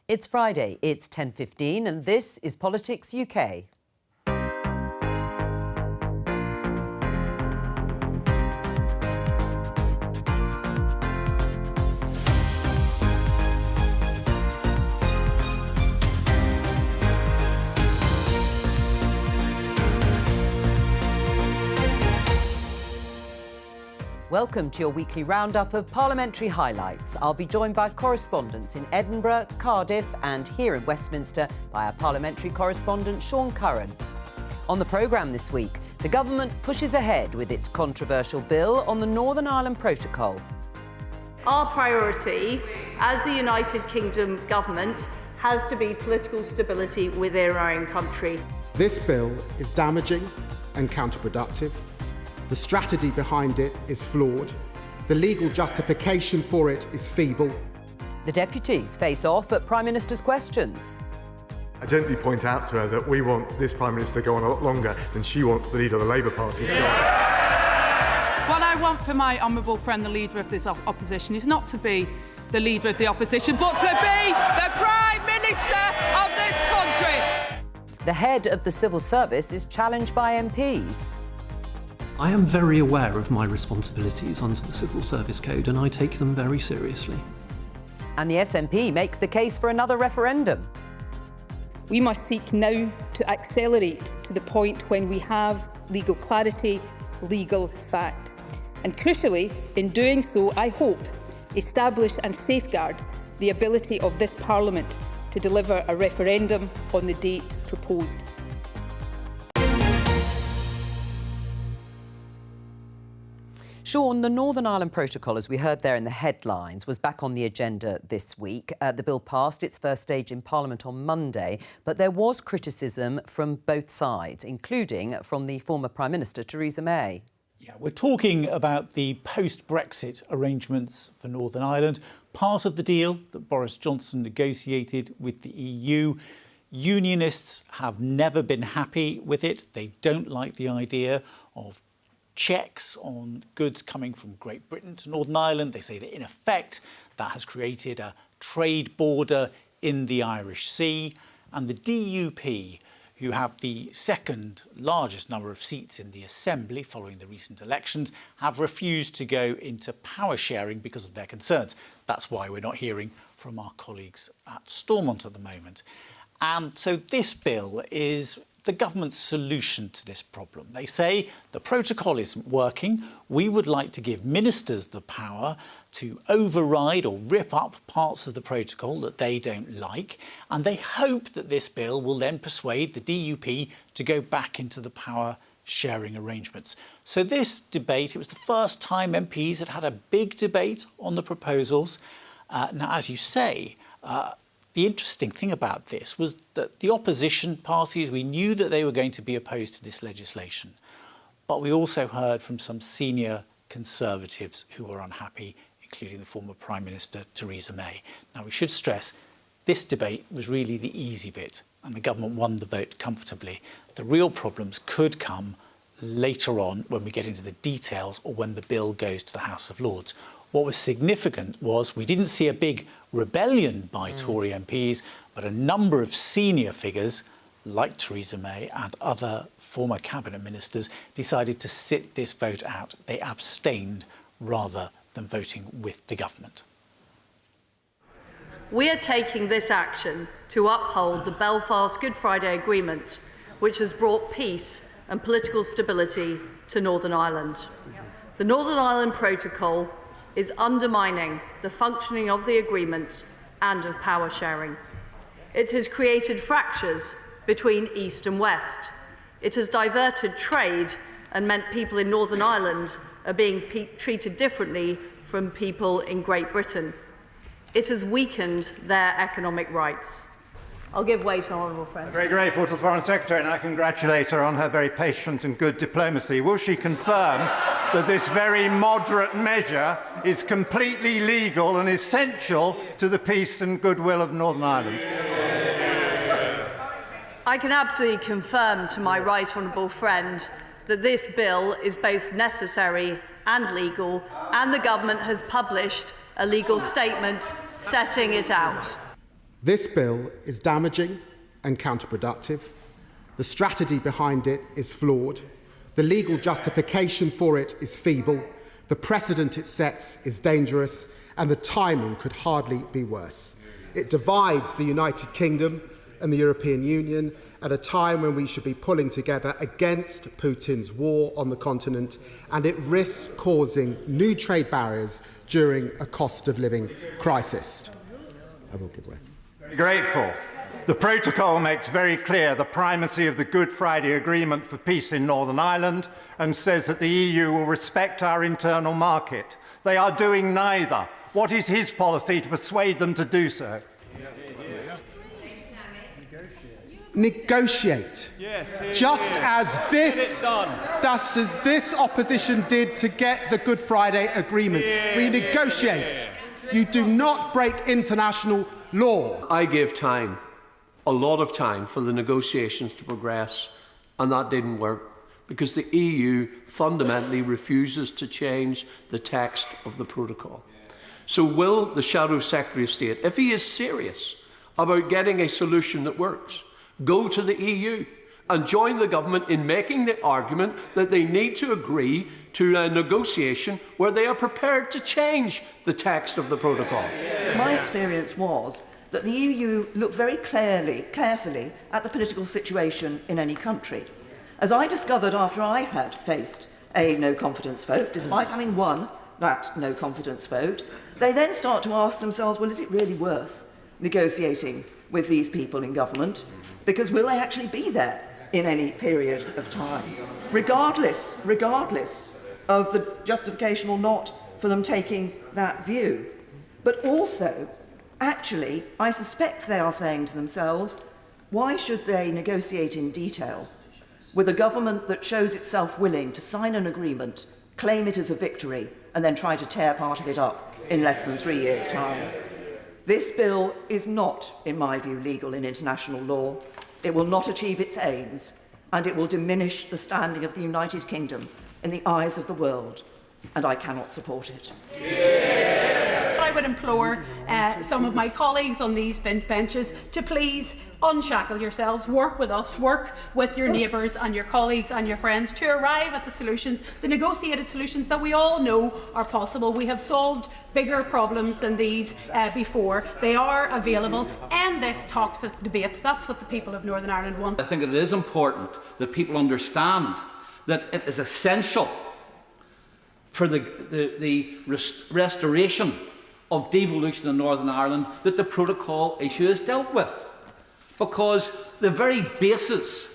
It's Friday, it's 10:15 and this is Politics UK. Welcome to your weekly roundup of parliamentary highlights. I'll be joined by correspondents in Edinburgh, Cardiff and here in Westminster by our parliamentary correspondent Sean Curran. On the programme this week, the government pushes ahead with its controversial bill on the Northern Ireland Protocol. Our priority as the United Kingdom government has to be political stability within our own country. This bill is damaging and counterproductive. The strategy behind it is flawed. The legal justification for it is feeble. The deputies face off at Prime Minister's questions. I gently point out to her that we want this Prime Minister to go on a lot longer than she wants the leader of the Labour Party to go on. What I want for my honourable friend, the leader of this opposition, is not to be the leader of the opposition, but to be the Prime Minister of this country. The head of the civil service is challenged by MPs. I am very aware of my responsibilities under the Civil Service Code and I take them very seriously. And the SNP make the case for another referendum. We must seek now to accelerate to the point when we have legal clarity, legal fact. And crucially, in doing so, I hope, establish and safeguard the ability of this Parliament to deliver a referendum on the date proposed. Sean, the Northern Ireland Protocol, as we heard there in the headlines, was back on the agenda this week. The bill passed its first stage in Parliament on Monday, but there was criticism from both sides, including from the former Prime Minister, Theresa May. Yeah, we're talking about the post-Brexit arrangements for Northern Ireland, part of the deal that Boris Johnson negotiated with the EU. Unionists have never been happy with it. They don't like the idea of checks on goods coming from Great Britain to Northern Ireland. They say that in effect that has created a trade border in the Irish Sea, and the DUP, who have the second largest number of seats in the Assembly following the recent elections, have refused to go into power sharing because of their concerns. That's why we're not hearing from our colleagues at Stormont at the moment. And so this bill is the government's solution to this problem. They say the protocol isn't working. We would like to give ministers the power to override or rip up parts of the protocol that they don't like. And they hope that this bill will then persuade the DUP to go back into the power sharing arrangements. So this debate, it was the first time MPs had a big debate on the proposals. Now, as you say, the interesting thing about this was that the opposition parties, we knew that they were going to be opposed to this legislation, but we also heard from some senior Conservatives who were unhappy, including the former Prime Minister, Theresa May. Now, we should stress this debate was really the easy bit and the government won the vote comfortably. The real problems could come later on when we get into the details or when the bill goes to the House of Lords. What was significant was we didn't see a big rebellion by Tory MPs, but a number of senior figures, like Theresa May and other former cabinet ministers, decided to sit this vote out. They abstained rather than voting with the government. We are taking this action to uphold the Belfast Good Friday Agreement, which has brought peace and political stability to Northern Ireland. The Northern Ireland Protocol is undermining the functioning of the agreement and of power sharing. It has created fractures between East and West. It has diverted trade and meant people in Northern Ireland are being treated differently from people in Great Britain. It has weakened their economic rights. I'll give way to an honourable friend. Very grateful to the Foreign Secretary, and I congratulate her on her very patient and good diplomacy. Will she confirm that this very moderate measure is completely legal and essential to the peace and goodwill of Northern Ireland? I can absolutely confirm to my right honourable friend that this bill is both necessary and legal, and the government has published a legal statement setting it out. This bill is damaging and counterproductive. The strategy behind it is flawed. The legal justification for it is feeble. The precedent it sets is dangerous, and the timing could hardly be worse. It divides the United Kingdom and the European Union at a time when we should be pulling together against Putin's war on the continent, and it risks causing new trade barriers during a cost of living crisis. I will give way. Very grateful. The protocol makes very clear the primacy of the Good Friday Agreement for peace in Northern Ireland and says that the EU will respect our internal market. They are doing neither. What is his policy to persuade them to do so? Negotiate. Just as this opposition did to get the Good Friday Agreement. We negotiate. You do not break international law. I gave time, a lot of time, for the negotiations to progress, and that didn't work because the EU fundamentally refuses to change the text of the protocol. So will the Shadow Secretary of State, if he is serious about getting a solution that works, go to the EU and join the government in making the argument that they need to agree to a negotiation where they are prepared to change the text of the protocol? My experience was that the EU looked very carefully at the political situation in any country. As I discovered after I had faced a no-confidence vote, despite having won that no-confidence vote, they then start to ask themselves, well, is it really worth negotiating with these people in government? Because will they actually be there in any period of time, regardless of the justification or not for them taking that view? But also, actually, I suspect they are saying to themselves, why should they negotiate in detail with a government that shows itself willing to sign an agreement, claim it as a victory, and then try to tear part of it up in less than 3 years' time? This bill is not, in my view, legal in international law. It will not achieve its aims, and it will diminish the standing of the United Kingdom in the eyes of the world, and I cannot support it. I would implore some of my colleagues on these benches to please unshackle yourselves, work with us, work with your neighbours and your colleagues and your friends to arrive at the solutions, the negotiated solutions that we all know are possible. We have solved bigger problems than these before. They are available. End this toxic debate. That's what the people of Northern Ireland want. I think it is important that people understand that it is essential for the restoration of devolution in Northern Ireland that the protocol issue is dealt with. Because the very basis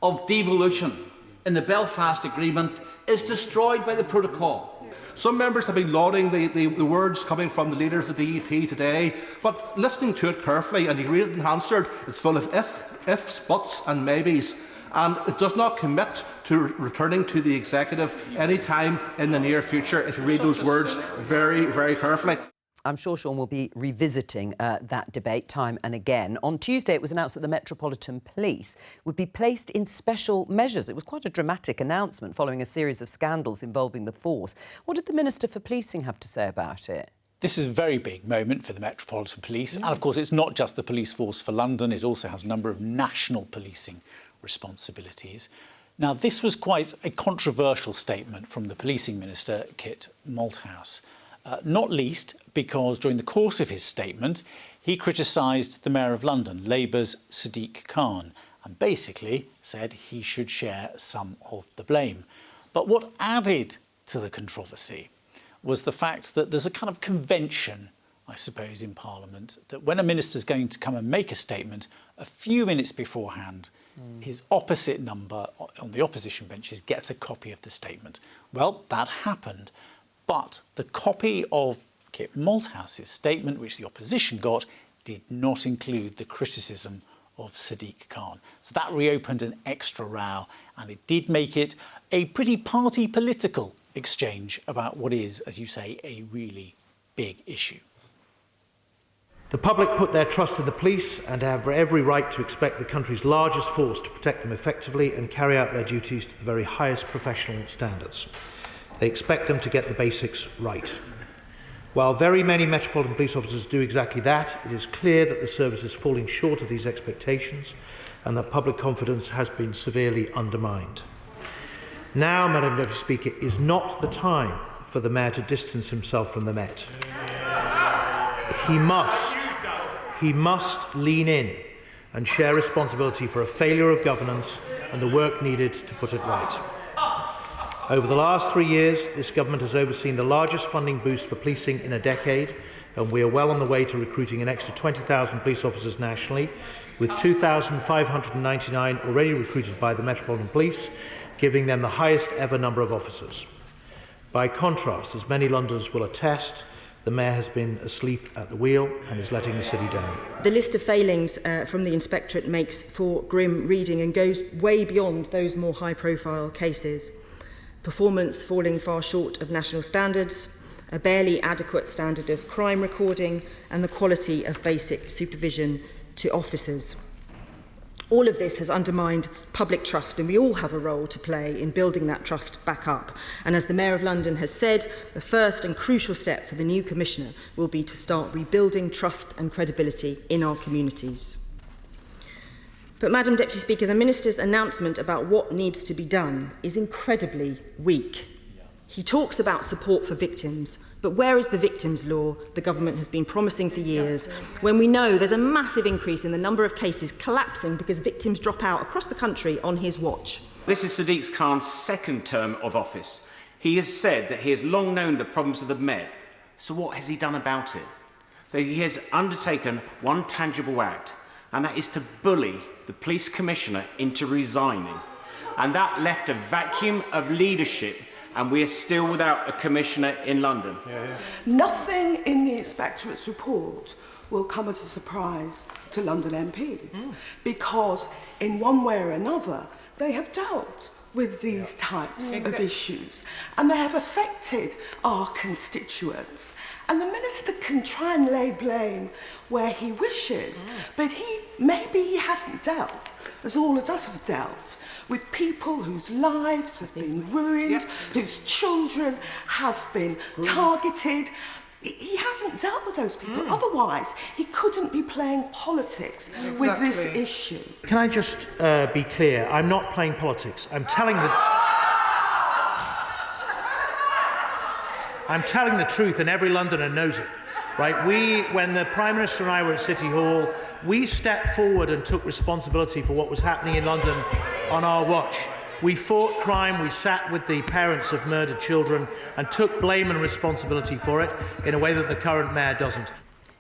of devolution in the Belfast Agreement is destroyed by the protocol. Some members have been lauding the words coming from the leader of the DUP today, but listening to it carefully, and you read it in Hansard, it's full of ifs, buts and maybes, and it does not commit to returning to the executive any time in the near future if you read those words very, very carefully. I'm sure Sean will be revisiting that debate time and again. On Tuesday, it was announced that the Metropolitan Police would be placed in special measures. It was quite a dramatic announcement following a series of scandals involving the force. What did the Minister for Policing have to say about it? This is a very big moment for the Metropolitan Police. And, of course, it's not just the police force for London. It also has a number of national policing responsibilities. Now, this was quite a controversial statement from the Policing Minister, Kit Malthouse. Not least because during the course of his statement, he criticised the Mayor of London, Labour's Sadiq Khan, and basically said he should share some of the blame. But what added to the controversy was the fact that there's a kind of convention, I suppose, in Parliament, that when a minister's going to come and make a statement, a few minutes beforehand, his opposite number on the opposition benches gets a copy of the statement. Well, that happened. But the copy of Kit Malthouse's statement, which the opposition got, did not include the criticism of Sadiq Khan. So that reopened an extra row, and it did make it a pretty party political exchange about what is, as you say, a really big issue. The public put their trust in the police and have every right to expect the country's largest force to protect them effectively and carry out their duties to the very highest professional standards. They expect them to get the basics right. While very many Metropolitan police officers do exactly that, it is clear that the service is falling short of these expectations and that public confidence has been severely undermined. Now, Madam Deputy Speaker, is not the time for the Mayor to distance himself from the Met. He must lean in and share responsibility for a failure of governance and the work needed to put it right. Over the last 3 years, this government has overseen the largest funding boost for policing in a decade, and we are well on the way to recruiting an extra 20,000 police officers nationally, with 2,599 already recruited by the Metropolitan Police, giving them the highest ever number of officers. By contrast, as many Londoners will attest, the Mayor has been asleep at the wheel and is letting the city down. The list of failings from the Inspectorate makes for grim reading and goes way beyond those more high-profile cases. Performance falling far short of national standards, a barely adequate standard of crime recording, and the quality of basic supervision to officers. All of this has undermined public trust, and we all have a role to play in building that trust back up. And as the Mayor of London has said, the first and crucial step for the new Commissioner will be to start rebuilding trust and credibility in our communities. But, Madam Deputy Speaker, the Minister's announcement about what needs to be done is incredibly weak. He talks about support for victims, but where is the victims' law the government has been promising for years, when we know there's a massive increase in the number of cases collapsing because victims drop out across the country on his watch? This is Sadiq Khan's second term of office. He has said that he has long known the problems of the Met. So what has he done about it? That he has undertaken one tangible act, and that is to bully the police commissioner into resigning. And that left a vacuum of leadership, and we are still without a commissioner in London. Nothing in the Inspectorate's report will come as a surprise to London MPs, because in one way or another, they have dealt with these types of issues, and they have affected our constituents. And the Minister can try and lay blame where he wishes, but maybe he hasn't dealt, as all of us have dealt, with people whose lives have been ruined, whose children have been targeted. He hasn't dealt with those people. Otherwise, he couldn't be playing politics with this issue. Can I just be clear? I'm not playing politics. I'm telling the truth, and every Londoner knows it. Right? When the Prime Minister and I were at City Hall, we stepped forward and took responsibility for what was happening in London on our watch. We fought crime, we sat with the parents of murdered children and took blame and responsibility for it in a way that the current Mayor doesn't.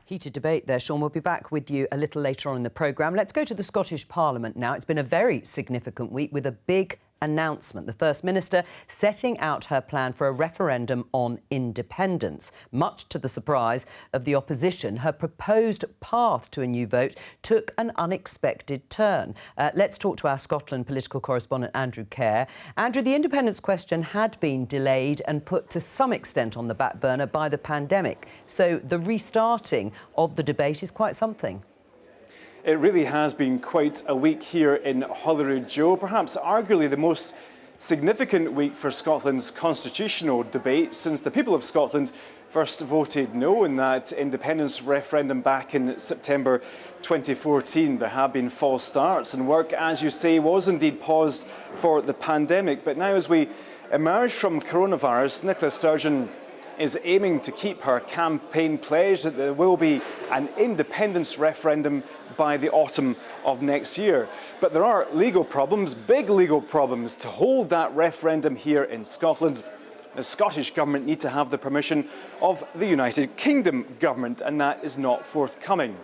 Heated debate there, Sean. We'll be back with you a little later on in the programme. Let's go to the Scottish Parliament now. It's been a very significant week with a big announcement. The First Minister setting out her plan for a referendum on independence. Much to the surprise of the opposition, her proposed path to a new vote took an unexpected turn. Let's talk to our Scotland political correspondent, Andrew Kerr. Andrew, the independence question had been delayed and put to some extent on the back burner by the pandemic. So the restarting of the debate is quite something. It really has been quite a week here in Holyrood, Joe. Perhaps arguably the most significant week for Scotland's constitutional debate since the people of Scotland first voted no in that independence referendum back in September 2014. There have been false starts and work, as you say, was indeed paused for the pandemic. But now as we emerge from coronavirus, Nicola Sturgeon is aiming to keep her campaign pledge that there will be an independence referendum by the autumn of next year. But there are legal problems, big legal problems, to hold that referendum here in Scotland. The Scottish Government need to have the permission of the United Kingdom Government, and that is not forthcoming.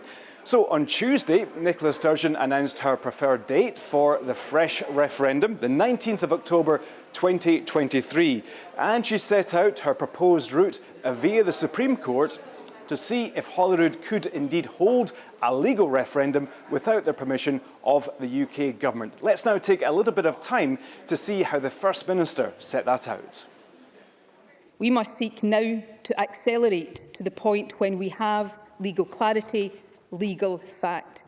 So on Tuesday, Nicola Sturgeon announced her preferred date for the fresh referendum, the 19th of October 2023, and she set out her proposed route via the Supreme Court to see if Holyrood could indeed hold a legal referendum without the permission of the UK Government. Let's now take a little bit of time to see how the First Minister set that out. We must seek now to accelerate to the point when we have legal clarity, legal fact.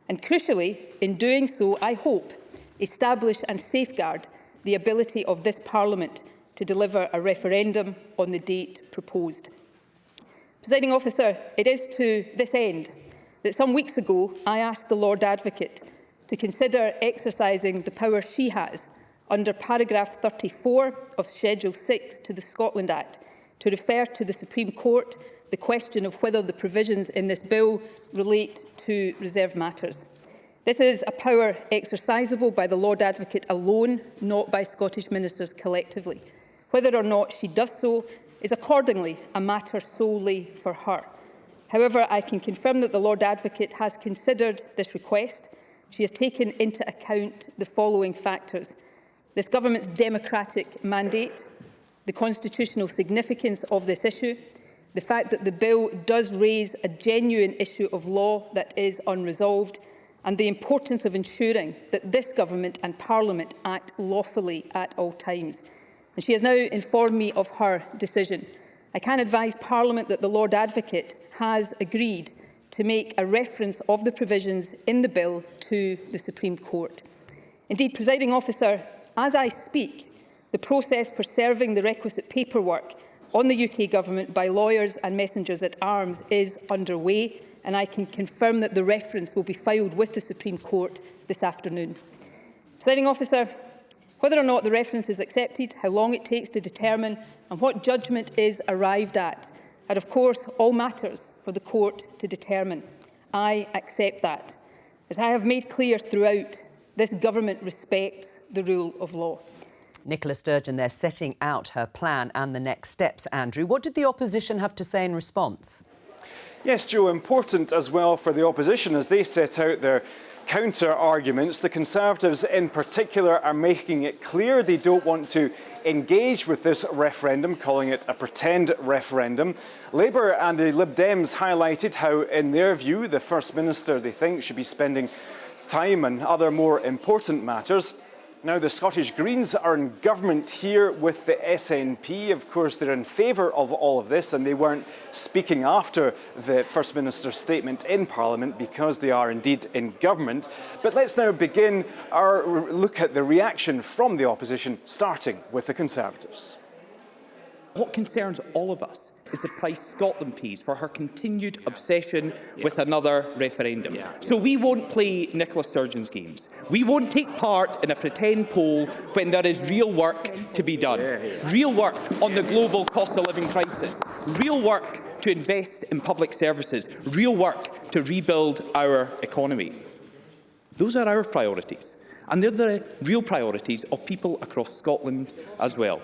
And crucially, in doing so, I hope, establish and safeguard the ability of this Parliament to deliver a referendum on the date proposed. Presiding Officer, it is to this end that some weeks ago I asked the Lord Advocate to consider exercising the power she has under paragraph 34 of Schedule 6 to the Scotland Act to refer to the Supreme Court the question of whether the provisions in this bill relate to reserved matters. This is a power exercisable by the Lord Advocate alone, not by Scottish ministers collectively. Whether or not she does so is accordingly a matter solely for her. However, I can confirm that the Lord Advocate has considered this request. She has taken into account the following factors: this government's democratic mandate, the constitutional significance of this issue, the fact that the bill does raise a genuine issue of law that is unresolved, and the importance of ensuring that this government and Parliament act lawfully at all times. And she has now informed me of her decision. I can advise Parliament that the Lord Advocate has agreed to make a reference of the provisions in the bill to the Supreme Court. Indeed, Presiding Officer, as I speak, the process for serving the requisite paperwork on the UK Government by lawyers and messengers at arms is underway, and I can confirm that the reference will be filed with the Supreme Court this afternoon. Presiding Officer, whether or not the reference is accepted, how long it takes to determine and what judgment is arrived at are, of course, all matters for the court to determine. I accept that. As I have made clear throughout, this government respects the rule of law. Nicola Sturgeon there setting out her plan and the next steps. Andrew, what did the opposition have to say in response? Yes, Joe, important as well for the opposition as they set out their counter-arguments. The Conservatives in particular are making it clear they don't want to engage with this referendum, calling it a pretend referendum. Labour and the Lib Dems highlighted how, in their view, the First Minister, they think, should be spending time on other more important matters. Now, the Scottish Greens are in government here with the SNP. Of course, they're in favour of all of this, and they weren't speaking after the First Minister's statement in Parliament because they are indeed in government. But let's now begin our look at the reaction from the opposition, starting with the Conservatives. What concerns all of us is the price Scotland pays for her continued obsession with another referendum. So we won't play Nicola Sturgeon's games. We won't take part in a pretend poll when there is real work to be done. Real work on the global cost of living crisis. Real work to invest in public services. Real work to rebuild our economy. Those are our priorities. And they're the real priorities of people across Scotland as well.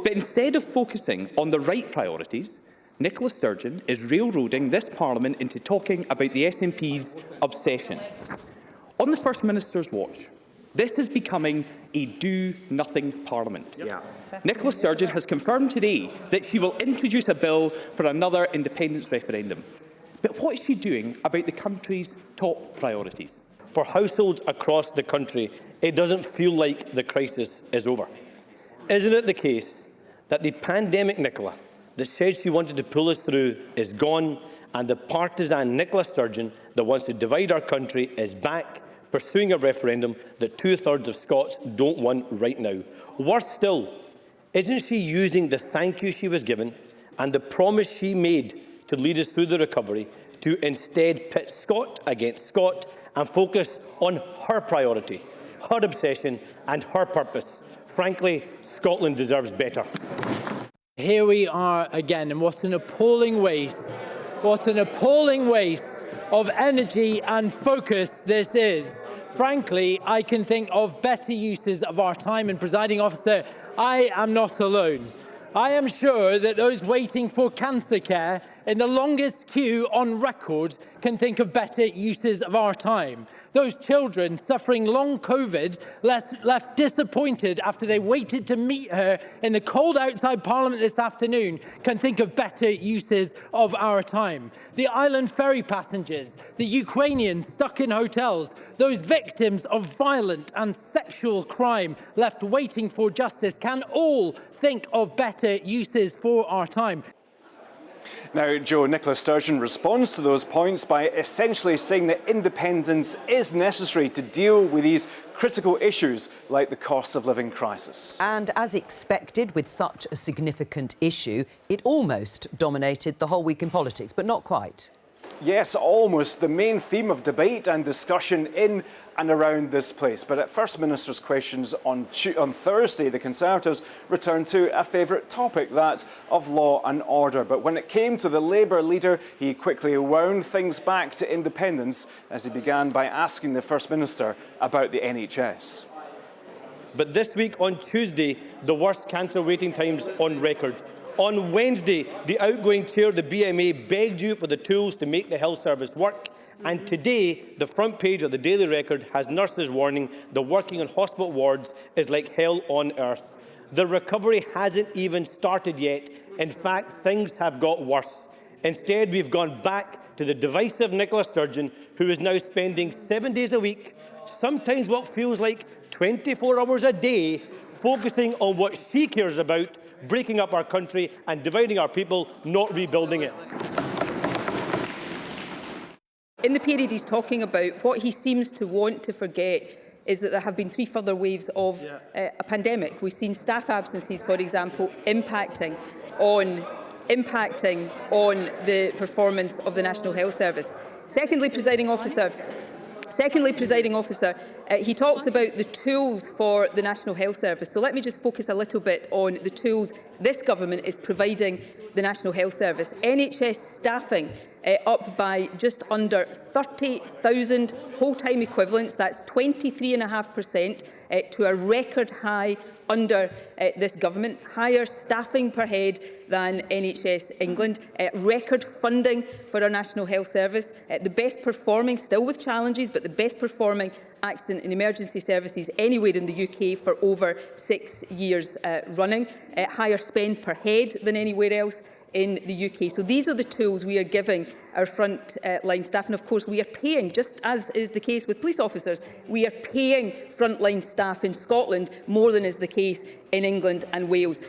But instead of focusing on the right priorities, Nicola Sturgeon is railroading this Parliament into talking about the SNP's obsession. On the First Minister's watch, this is becoming a do-nothing Parliament. Nicola Sturgeon has confirmed today that she will introduce a bill for another independence referendum. But what is she doing about the country's top priorities? For households across the country, it doesn't feel like the crisis is over. Isn't it the case that the pandemic Nicola that said she wanted to pull us through is gone, and the partisan Nicola Sturgeon that wants to divide our country is back, pursuing a referendum that 2/3 of Scots don't want right now? Worse still, isn't she using the thank you she was given and the promise she made to lead us through the recovery to instead pit Scot against Scot and focus on her priority, her obsession and her purpose? Frankly, Scotland deserves better. Here we are again, and what an appalling waste. What an appalling waste of energy and focus this is. Frankly, I can think of better uses of our time, and Presiding Officer, I am not alone. I am sure that those waiting for cancer care in the longest queue on record can think of better uses of our time. Those children suffering long COVID, left disappointed after they waited to meet her in the cold outside Parliament this afternoon, can think of better uses of our time. The island ferry passengers, the Ukrainians stuck in hotels, those victims of violent and sexual crime left waiting for justice can all think of better uses for our time. Now, Joe, Nicola Sturgeon responds to those points by essentially saying that independence is necessary to deal with these critical issues like the cost of living crisis. And as expected, with such a significant issue, it almost dominated the whole week in politics, but not quite. Yes, almost the main theme of debate and discussion in and around this place. But at First Minister's questions on Thursday, the Conservatives returned to a favourite topic, that of law and order. But when it came to the Labour leader, he quickly wound things back to independence as he began by asking the First Minister about the NHS. But this week, on Tuesday, the worst cancer waiting times on record. On Wednesday, the outgoing chair of the BMA begged you for the tools to make the health service work. And today, the front page of the Daily Record has nurses warning that working in hospital wards is like hell on earth. The recovery hasn't even started yet. In fact, things have got worse. Instead, we've gone back to the divisive Nicola Sturgeon, who is now spending 7 days a week, sometimes what feels like 24 hours a day, focusing on what she cares about: breaking up our country and dividing our people, not rebuilding it. In the period he's talking about, what he seems to want to forget is that there have been 3 further waves of a pandemic. We've seen staff absences, for example, impacting on the performance of the National Health Service. Secondly, Presiding Officer, he talks about the tools for the National Health Service. So let me just focus a little bit on the tools this government is providing the National Health Service. NHS staffing up by just under 30,000 whole-time equivalents. That's 23.5% to a record high under this government. Higher staffing per head than NHS England. Record funding for our National Health Service. The best performing, still with challenges, but the best performing accident and emergency services anywhere in the UK for over 6 years running. Higher spend per head than anywhere else in the UK. So these are the tools we are giving our front-line staff. And of course, we are paying, just as is the case with police officers, we are paying front-line staff in Scotland more than is the case in England and Wales.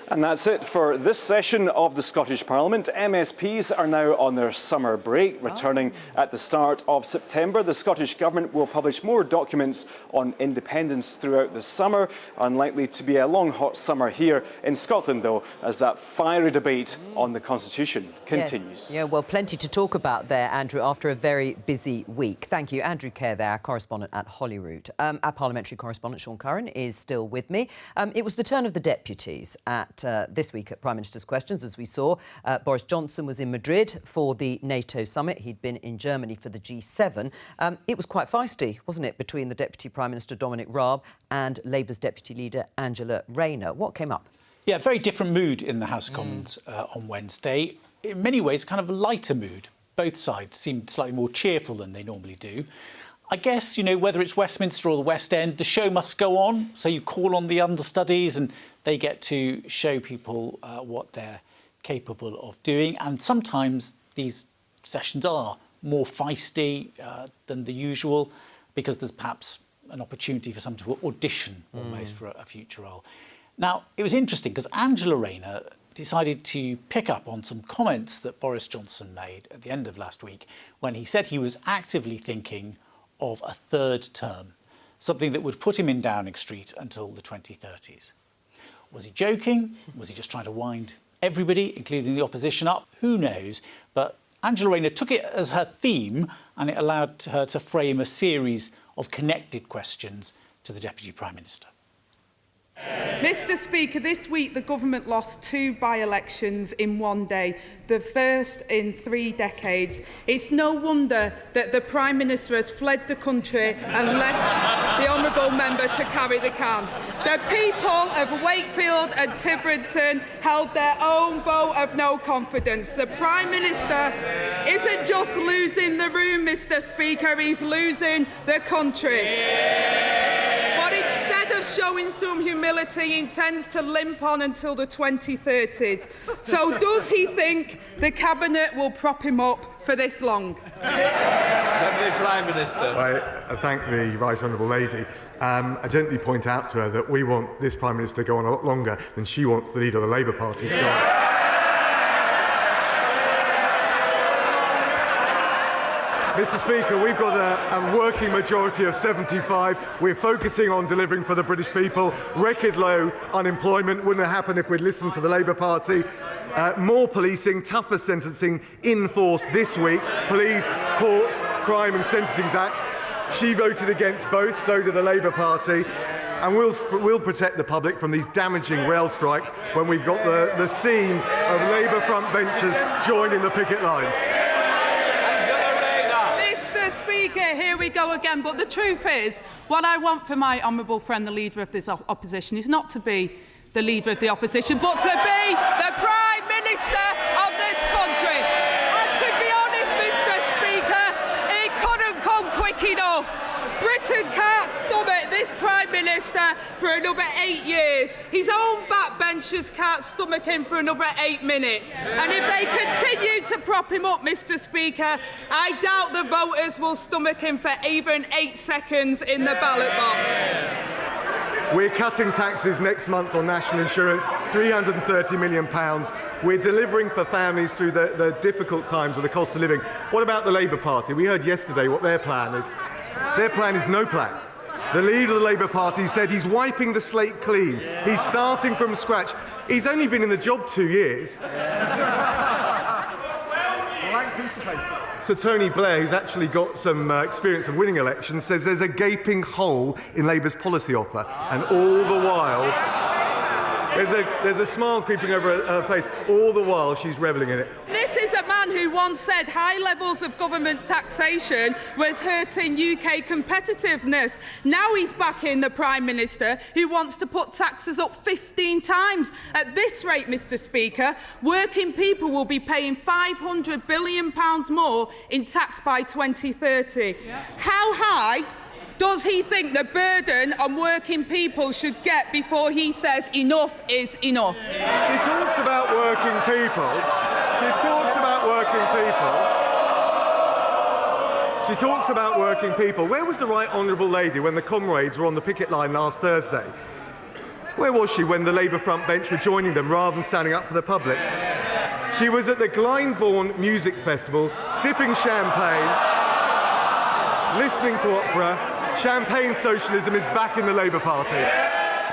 And that's it for this session of the Scottish Parliament. MSPs are now on their summer break, returning at the start of September. The Scottish Government will publish more documents on independence throughout the summer. Unlikely to be a long, hot summer here in Scotland, though, as that fiery debate on the Constitution continues. Yes. Yeah, well, plenty to talk about there, Andrew, after a very busy week. Thank you. Andrew Kerr there, our correspondent at Holyrood. Our parliamentary correspondent, Sean Curran, is still with me. It was the turn of the deputies at this week at Prime Minister's Questions, as we saw. Boris Johnson was in Madrid for the NATO summit. He'd been in Germany for the G7. It was quite feisty, wasn't it, between the Deputy Prime Minister Dominic Raab and Labour's Deputy Leader Angela Rayner. What came up? Yeah, very different mood in the House of Commons on Wednesday. In many ways, kind of a lighter mood. Both sides seemed slightly more cheerful than they normally do. I guess, you know, whether it's Westminster or the West End, the show must go on. So you call on the understudies and they get to show people what they're capable of doing. And sometimes these sessions are more feisty than the usual because there's perhaps an opportunity for someone to audition almost for a future role. Now, it was interesting because Angela Rayner decided to pick up on some comments that Boris Johnson made at the end of last week when he said he was actively thinking of a third term, something that would put him in Downing Street until the 2030s. Was he joking? Was he just trying to wind everybody, including the opposition, up? Who knows? But Angela Rayner took it as her theme, and it allowed her to frame a series of connected questions to the Deputy Prime Minister. Mr Speaker, this week the government lost 2 by-elections in one day, the first in 3 decades. It's no wonder that the Prime Minister has fled the country and left the honourable member to carry the can. The people of Wakefield and Tiverton held their own vote of no confidence. The Prime Minister isn't just losing the room, Mr Speaker, he's losing the country. But instead of showing some humility, he intends to limp on until the 2030s. So does he think the Cabinet will prop him up for this long? Deputy Prime Minister. I thank the Right Honourable Lady. I gently point out to her that we want this Prime Minister to go on a lot longer than she wants the leader of the Labour Party to go on. Mr. Speaker, we've got a working majority of 75. We're focusing on delivering for the British people. Record low unemployment wouldn't have happened if we'd listened to the Labour Party. More policing, tougher sentencing in force this week. Police, courts, Crime and Sentencing Act. She voted against both, so did the Labour Party. And we'll protect the public from these damaging rail strikes when we've got the scene of Labour front benchers joining the picket lines. Mr. Speaker, here we go again. But the truth is, what I want for my honourable friend, the Leader of this opposition, is not to be the Leader of the opposition, but to be the Prime Minister of this country. And to be honest, Mr. Speaker, it couldn't come quick enough. Britain can't stomach this Prime Minister for another 8 years. His own backbenchers can't stomach him for another 8 minutes. And if they continue to prop him up, Mr. Speaker, I doubt the voters will stomach him for even 8 seconds in the ballot box. We're cutting taxes next month on national insurance, £330 million. We're delivering for families through the difficult times of the cost of living. What about the Labour Party? We heard yesterday what their plan is. Their plan is no plan. The leader of the Labour Party said he's wiping the slate clean. He's starting from scratch. He's only been in the job 2 years. So Tony Blair, who's actually got some experience of winning elections, says there's a gaping hole in Labour's policy offer. And all the while, there's a smile creeping over her face. All the while, she's revelling in it. This is a man who once said high levels of government taxation was hurting UK competitiveness. Now he's backing the Prime Minister who wants to put taxes up 15 times. At this rate, Mr. Speaker, working people will be paying £500 billion more in tax by 2030. Yeah. How high does he think the burden on working people should get before he says enough is enough? She talks about working people. She talks about working people. She talks about working people. Where was the Right Honourable Lady when the comrades were on the picket line last Thursday? Where was she when the Labour front bench were joining them rather than standing up for the public? She was at the Glyndebourne Music Festival, sipping champagne, listening to opera. Champagne socialism is back in the Labour Party.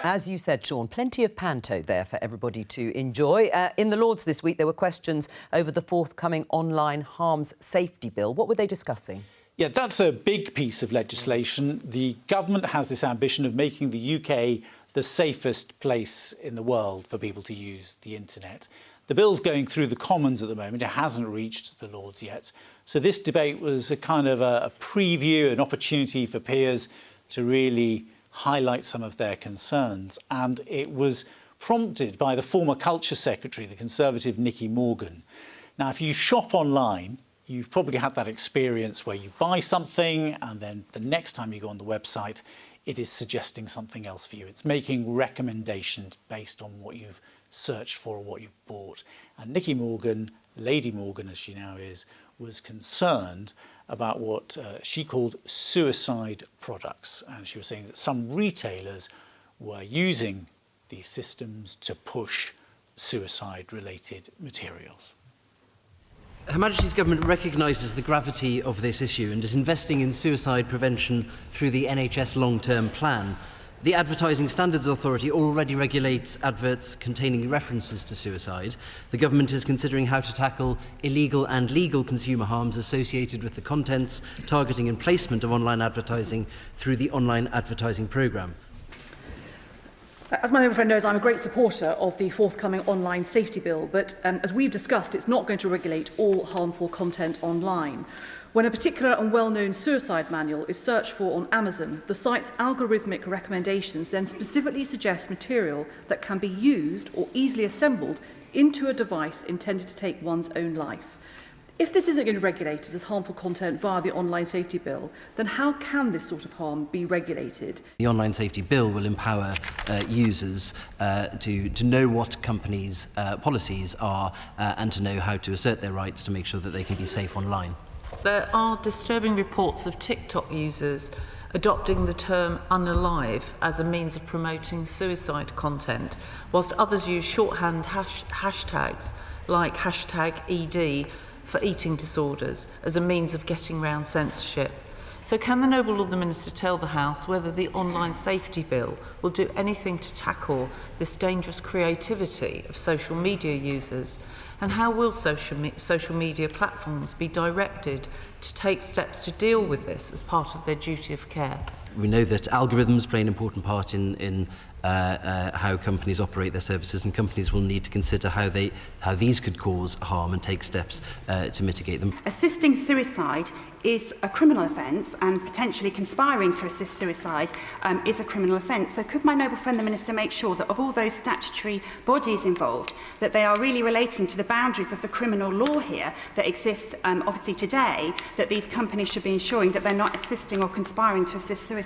As you said, Sean, plenty of panto there for everybody to enjoy. In the Lords this week, there were questions over the forthcoming online harms safety bill. What were they discussing? Yeah, that's a big piece of legislation. The government has this ambition of making the UK the safest place in the world for people to use the internet. The bill's going through the Commons at the moment. It hasn't reached the Lords yet. So this debate was a kind of a preview, an opportunity for peers to really highlight some of their concerns. And it was prompted by the former Culture Secretary, the Conservative Nicky Morgan. Now, if you shop online, you've probably had that experience where you buy something and then the next time you go on the website, it is suggesting something else for you. It's making recommendations based on what you've searched for or what you've bought. And Nicky Morgan, Lady Morgan as she now is, was concerned about what she called suicide products. And she was saying that some retailers were using these systems to push suicide-related materials. Her Majesty's Government recognises the gravity of this issue and is investing in suicide prevention through the NHS long-term plan. The Advertising Standards Authority already regulates adverts containing references to suicide. The Government is considering how to tackle illegal and legal consumer harms associated with the contents, targeting and placement of online advertising through the Online Advertising Programme. As my friend knows, I'm a great supporter of the forthcoming online safety bill, but as we've discussed, it's not going to regulate all harmful content online. When a particular and well-known suicide manual is searched for on Amazon, the site's algorithmic recommendations then specifically suggest material that can be used or easily assembled into a device intended to take one's own life. If this isn't going to be regulated as harmful content via the online safety bill, then how can this sort of harm be regulated? The online safety bill will empower users to know what companies' policies are and to know how to assert their rights to make sure that they can be safe online. There are disturbing reports of TikTok users adopting the term unalive as a means of promoting suicide content, whilst others use shorthand hashtags like #ED for eating disorders as a means of getting round censorship. So can the Noble Lord the Minister tell the House whether the online safety bill will do anything to tackle this dangerous creativity of social media users? And how will social media platforms be directed to take steps to deal with this as part of their duty of care? We know that algorithms play an important part in how companies operate their services, and companies will need to consider how these could cause harm and take steps to mitigate them. Assisting suicide is a criminal offence, and potentially conspiring to assist suicide is a criminal offence. So could my noble friend the Minister make sure that of all those statutory bodies involved, that they are really relating to the boundaries of the criminal law here that exists obviously today, that these companies should be ensuring that they're not assisting or conspiring to assist suicide?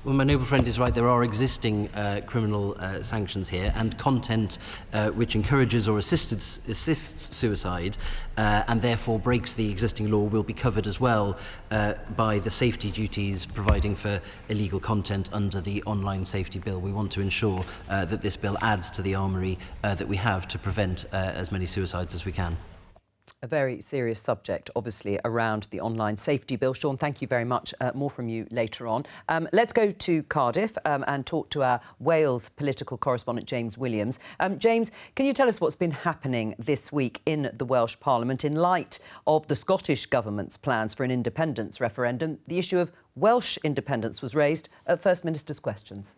Well, my noble friend is right. There are existing criminal sanctions here, and content which encourages or assists suicide and therefore breaks the existing law will be covered as well by the safety duties providing for illegal content under the online safety bill. We want to ensure that this bill adds to the armoury that we have to prevent as many suicides as we can. A very serious subject, obviously, around the online safety bill. Sean, thank you very much. More from you later on. Let's go to Cardiff and talk to our Wales political correspondent, James Williams. James, can you tell us what's been happening this week in the Welsh Parliament in light of the Scottish Government's plans for an independence referendum? The issue of Welsh independence was raised at First Minister's questions.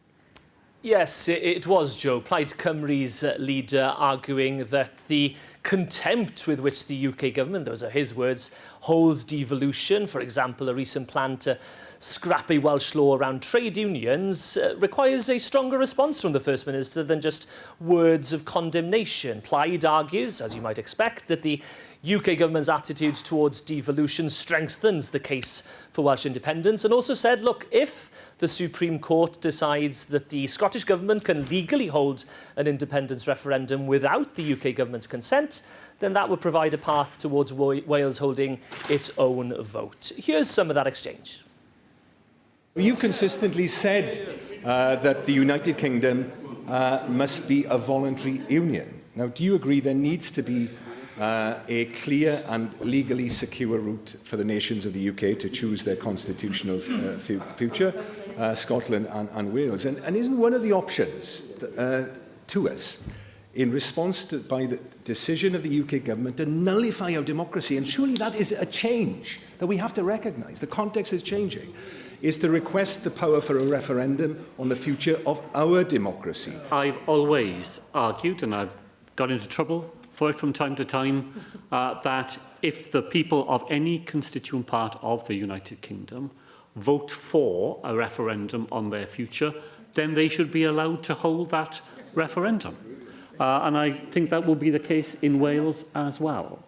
Yes, it was, Joe. Plaid Cymru's leader arguing that the contempt with which the UK government, those are his words, holds devolution, for example, a recent plan to scrap a Welsh law around trade unions, requires a stronger response from the First Minister than just words of condemnation. Plaid argues, as you might expect, that the UK government's attitude towards devolution strengthens the case for Welsh independence, and also said, look, if the Supreme Court decides that the Scottish government can legally hold an independence referendum without the UK government's consent, then that would provide a path towards Wales holding its own vote. Here's some of that exchange. You consistently said that the United Kingdom must be a voluntary union. Now, do you agree there needs to be a clear and legally secure route for the nations of the UK to choose their constitutional future, Scotland and Wales? And isn't one of the options to us in response to by the decision of the UK government to nullify our democracy, and surely that is a change that we have to recognise, the context is changing, is to request the power for a referendum on the future of our democracy? I've always argued, and I've got into trouble for it from time to time, that if the people of any constituent part of the United Kingdom vote for a referendum on their future, then they should be allowed to hold that referendum. And I think that will be the case in Wales as well.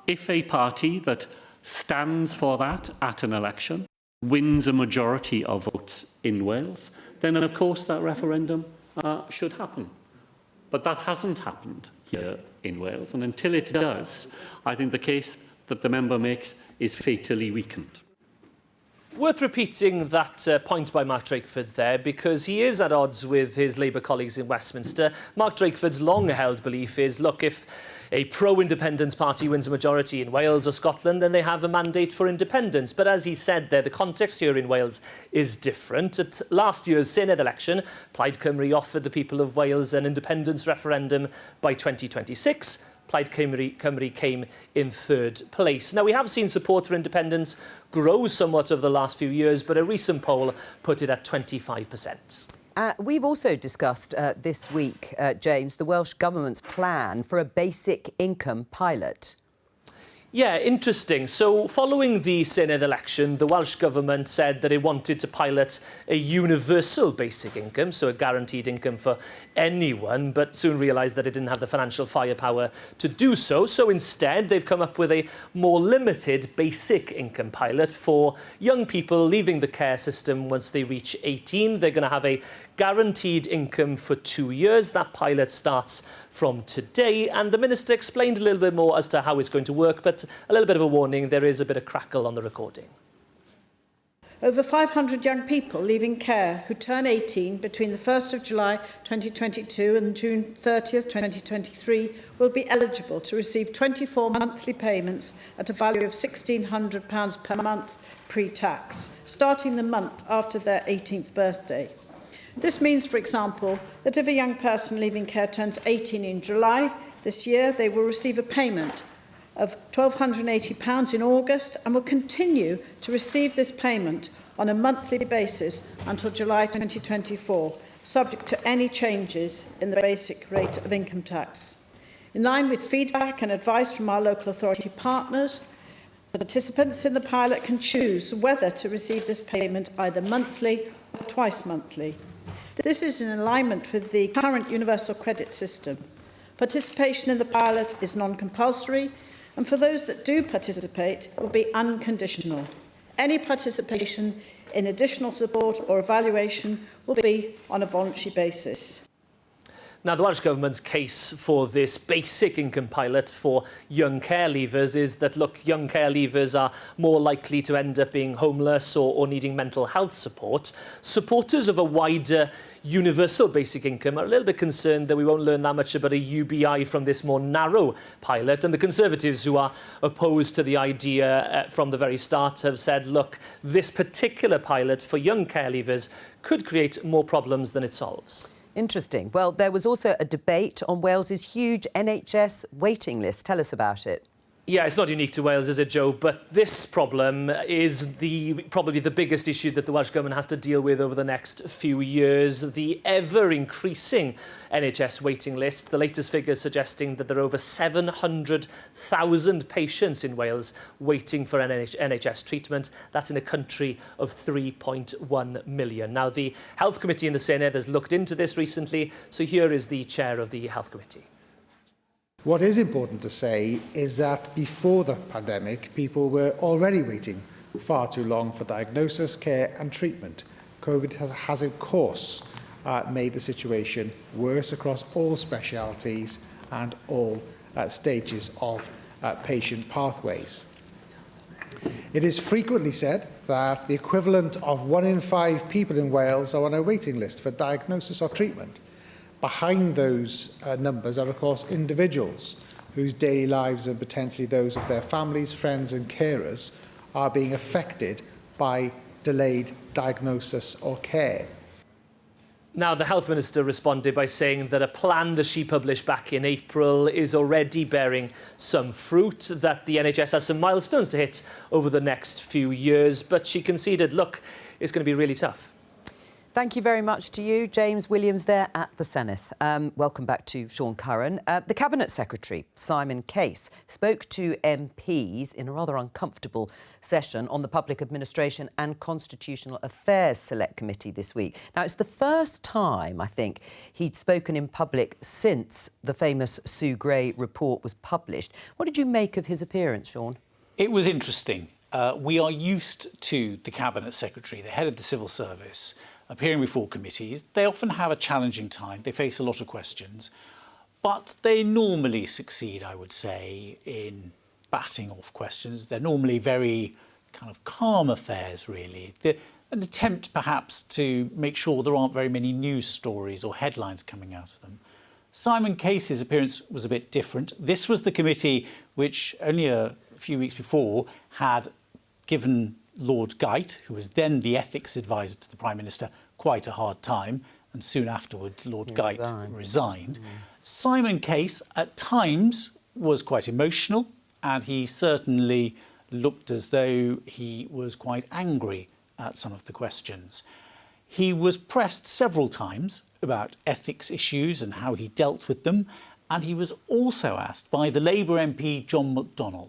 If a party that stands for that at an election wins a majority of votes in Wales, then of course that referendum should happen. But that hasn't happened here in Wales, and until it does, I think the case that the member makes is fatally weakened. Worth repeating that point by Mark Drakeford there, because he is at odds with his Labour colleagues in Westminster. Mark Drakeford's long-held belief is, look, if a pro-independence party wins a majority in Wales or Scotland, then they have a mandate for independence. But as he said there, the context here in Wales is different. At last year's Senedd election, Plaid Cymru offered the people of Wales an independence referendum by 2026. Plaid Cymru came in third place. Now, we have seen support for independence grow somewhat over the last few years, but a recent poll put it at 25%. We've also discussed this week, James, the Welsh Government's plan for a basic income pilot. Yeah, interesting. So following the Senedd election, the Welsh Government said that it wanted to pilot a universal basic income, so a guaranteed income for anyone, but soon realised that it didn't have the financial firepower to do so. So instead, they've come up with a more limited basic income pilot for young people leaving the care system once they reach 18. They're going to have a guaranteed income for 2 years. That pilot starts from today, and the Minister explained a little bit more as to how it's going to work, but a little bit of a warning, there is a bit of crackle on the recording. Over 500 young people leaving care who turn 18 between the 1st of July 2022 and June 30th, 2023 will be eligible to receive 24 monthly payments at a value of £1,600 per month pre-tax, starting the month after their 18th birthday. This means, for example, that if a young person leaving care turns 18 in July this year, they will receive a payment of £1,280 in August and will continue to receive this payment on a monthly basis until July 2024, subject to any changes in the basic rate of income tax. In line with feedback and advice from our local authority partners, the participants in the pilot can choose whether to receive this payment either monthly or twice monthly. This is in alignment with the current universal credit system. Participation in the pilot is non-compulsory, and for those that do participate, it will be unconditional. Any participation in additional support or evaluation will be on a voluntary basis. Now, the Welsh Government's case for this basic income pilot for young care leavers is that, look, young care leavers are more likely to end up being homeless or needing mental health support. Supporters of a wider universal basic income are a little bit concerned that we won't learn that much about a UBI from this more narrow pilot. And the Conservatives, who are opposed to the idea from the very start, have said, look, this particular pilot for young care leavers could create more problems than it solves. Interesting. Well, there was also a debate on Wales's huge NHS waiting list. Tell us about it. Yeah, it's not unique to Wales, is it, Joe? But this problem is probably the biggest issue that the Welsh Government has to deal with over the next few years. The ever-increasing NHS waiting list. The latest figures suggesting that there are over 700,000 patients in Wales waiting for NHS treatment. That's in a country of 3.1 million. Now, the Health Committee in the Senedd has looked into this recently, so here is the chair of the Health Committee. What is important to say is that before the pandemic, people were already waiting far too long for diagnosis, care and treatment. COVID has of course, made the situation worse across all specialities and all stages of patient pathways. It is frequently said that the equivalent of 1 in 5 people in Wales are on a waiting list for diagnosis or treatment. Behind those numbers are, of course, individuals whose daily lives and potentially those of their families, friends and carers are being affected by delayed diagnosis or care. Now, the Health Minister responded by saying that a plan that she published back in April is already bearing some fruit, that the NHS has some milestones to hit over the next few years, but she conceded, look, it's going to be really tough. Thank you very much to you, James Williams, there at the Senedd. Welcome back to Sean Curran. The Cabinet Secretary, Simon Case, spoke to MPs in a rather uncomfortable session on the Public Administration and Constitutional Affairs Select Committee this week. Now, it's the first time, I think, he'd spoken in public since the famous Sue Gray report was published. What did you make of his appearance, Sean? It was interesting. We are used to the Cabinet Secretary, the head of the Civil Service, appearing before committees. They often have a challenging time. They face a lot of questions. But they normally succeed, I would say, in batting off questions. They're normally very kind of calm affairs, really. They're an attempt, perhaps, to make sure there aren't very many news stories or headlines coming out of them. Simon Case's appearance was a bit different. This was the committee which, only a few weeks before, had given Lord Geit, who was then the ethics advisor to the Prime Minister, quite a hard time, and soon afterwards Lord Geit resigned. Simon Case, at times, was quite emotional, and he certainly looked as though he was quite angry at some of the questions. He was pressed several times about ethics issues and how he dealt with them, and he was also asked by the Labour MP John McDonnell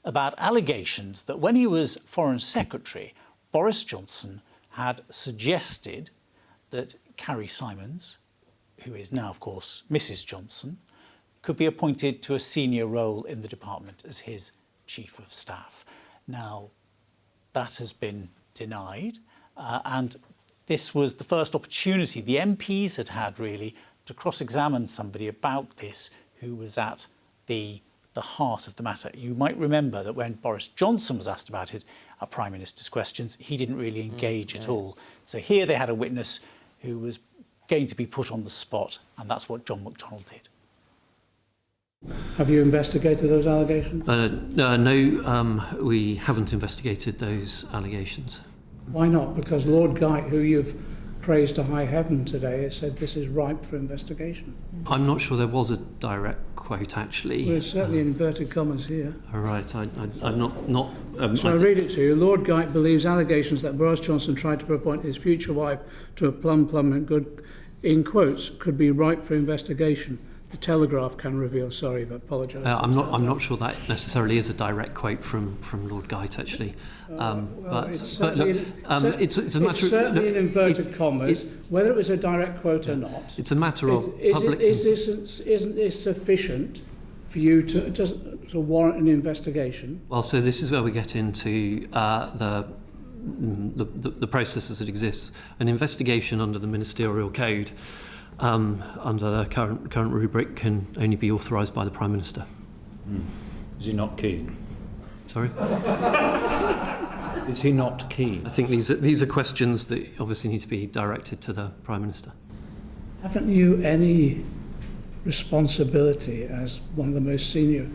about allegations that when he was Foreign Secretary, Boris Johnson had suggested that Carrie Simons, who is now, of course, Mrs Johnson, could be appointed to a senior role in the department as his Chief of Staff. Now, that has been denied, and this was the first opportunity the MPs had had, really, to cross-examine somebody about this who was at the the heart of the matter. You might remember that when Boris Johnson was asked about it at Prime Minister's questions, he didn't really engage at all. So here they had a witness who was going to be put on the spot, and that's what John McDonnell did. Have you investigated those allegations? No, we haven't investigated those allegations. Why not? Because Lord Geidt, who you've praised to high heaven today, has said this is ripe for investigation. I'm not sure there was a direct quote, actually. Well, there's certainly inverted commas here. All right, I'm not. So I read it to you. Lord Geidt believes allegations that Boris Johnson tried to appoint his future wife to a plum and good, in quotes, could be ripe for investigation. The Telegraph can reveal. Sorry, but apologise. I'm not sure that necessarily is a direct quote from Lord Geidt, actually. It's certainly in inverted commas. Whether it was a direct quote or not, it's a matter of public. Isn't this sufficient for you to warrant an investigation? Well, so this is where we get into the processes that exist. An investigation under the Ministerial Code, under the current rubric, can only be authorised by the Prime Minister. Is he not keen? Sorry? Is he not keen? I think these are questions that obviously need to be directed to the Prime Minister. Haven't you any responsibility as one of the most senior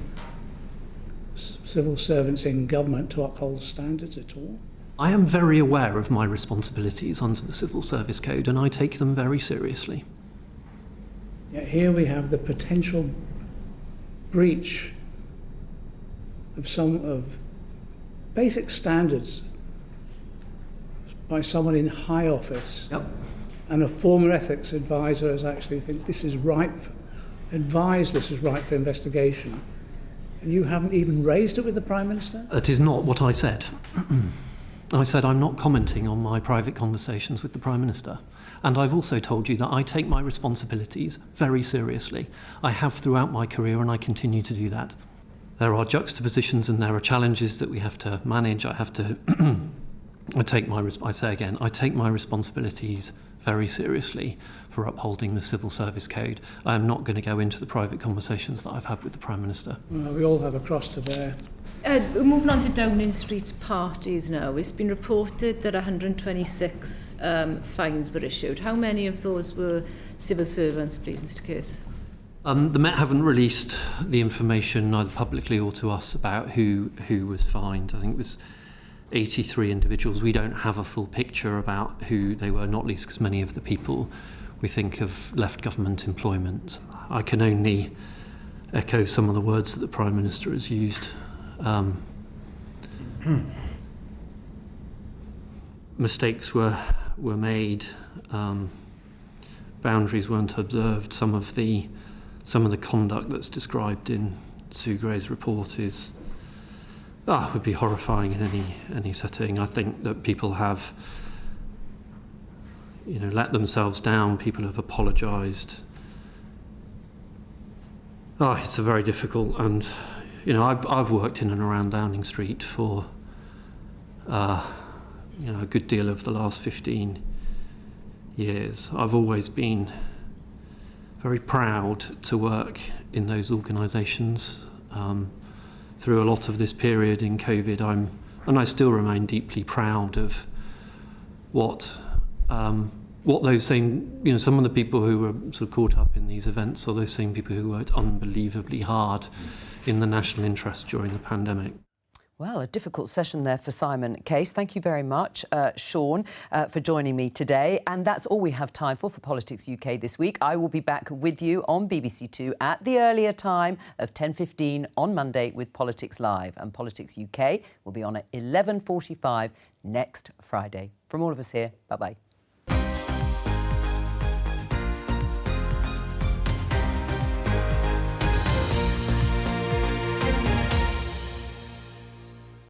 civil servants in government to uphold standards at all? I am very aware of my responsibilities under the Civil Service Code, and I take them very seriously. Yet here we have the potential breach of some of basic standards by someone in high office. Yep. And a former ethics advisor has actually think this is ripe for investigation. And you haven't even raised it with the Prime Minister? That is not what I said. I said I'm not commenting on my private conversations with the Prime Minister. And I've also told you that I take my responsibilities very seriously. I have throughout my career, and I continue to do that. There are juxtapositions and there are challenges that we have to manage. I have to I take my responsibilities very seriously for upholding the Civil Service Code. I am not going to go into the private conversations that I've had with the Prime Minister. Well, we all have a cross to bear. Moving on to Downing Street parties now, it's been reported that 126 fines were issued. How many of those were civil servants, please, Mr Case? The Met haven't released the information either publicly or to us about who was fined. I think it was 83 individuals. We don't have a full picture about who they were, not least because many of the people we think have left government employment. I can only echo some of the words that the Prime Minister has used. Mistakes were made, boundaries weren't observed. Some of the conduct that's described in Sue Gray's report would be horrifying in any setting. I think that people have let themselves down. People have apologised. It's a very difficult, and I've worked in and around Downing Street for a good deal of the last 15 years. I've always been very proud to work in those organisations. Through a lot of this period in COVID, and I still remain deeply proud of what those same, some of the people who were sort of caught up in these events, or those same people who worked unbelievably hard in the national interest during the pandemic. Well, a difficult session there for Simon Case. Thank you very much, Sean, for joining me today. And that's all we have time for Politics UK this week. I will be back with you on BBC Two at the earlier time of 10:15 on Monday with Politics Live. And Politics UK will be on at 11:45 next Friday. From all of us here, bye-bye.